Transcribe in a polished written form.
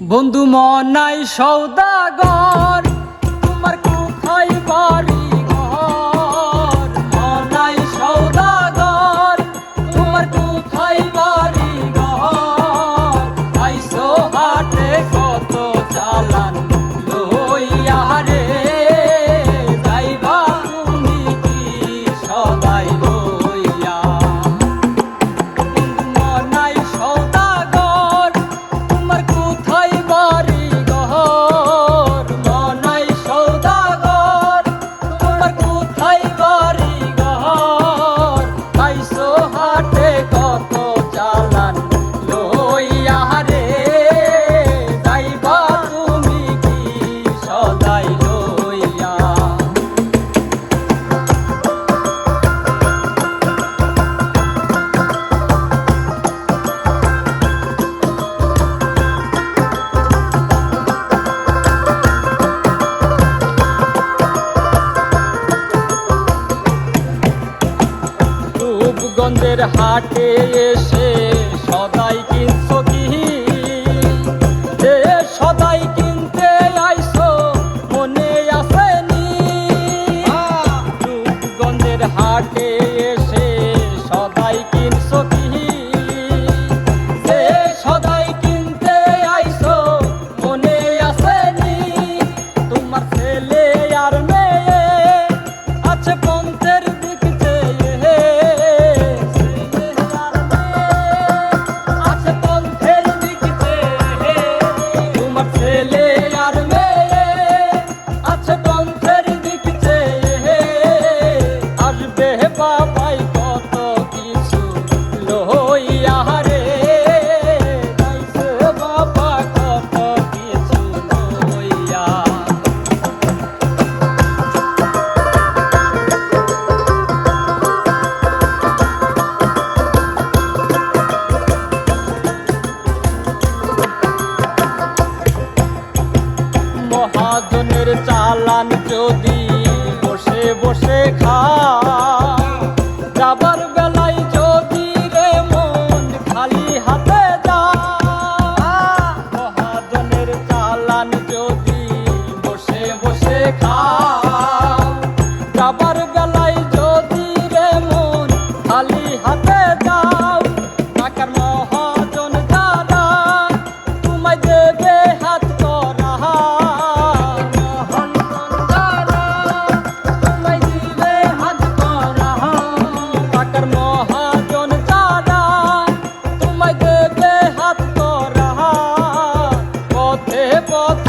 বন্ধু মনাই সওদাগর তোমার কোথায় বাড়ি ঘর? মনাই সওদাগর তোমার কোথায় বাড়ি ঘর? আইসো হাটে কত চালান লইয়া রে, যাইবা তুমি কি সদাই লইয়া? মনাই সওদাগর তোমার কোথায় বাড়ি ঘর? মনাই সওদাগর তোমার কোথায় বাড়ি ঘর? আইসো হাটে কত চালান লইয়া রে, যাইবা তুমি কি সদাই লইয়া? রূপগঞ্জের হাটে এসে সদাই কিনছো কি? যে সদাই কিনতে আইসো মনে আসেনি? রূপগঞ্জের হাটে এসে সদাই কিনছো কি? যে সদাই কিনতে আইসো মনে আসেনি? তোমার ছেলে আর মেয়ে আছে পন্থের দিক চেয়ে, ছেলে আর মেয়ে আছে পন্থের দিক চেয়ে। আসবে বাবাই কত কিছু লইয়া রে, যাইছে বাবা কত কিছু লইয়া। মহাজনের চালান যদি বসে বসে খা, যাবার বেলায় যদি রে মন খালি হাতে যা। মহাজনের চালান যদি বসে বসে খা, যাবার বেলায় যদি রে মন খালি হাতে যাও। টাকার মহাজন যারা তোমায় দেবে হাত করা, টাকার মহাজন যারা তোমায় দেবে হাত করা। পথে পথে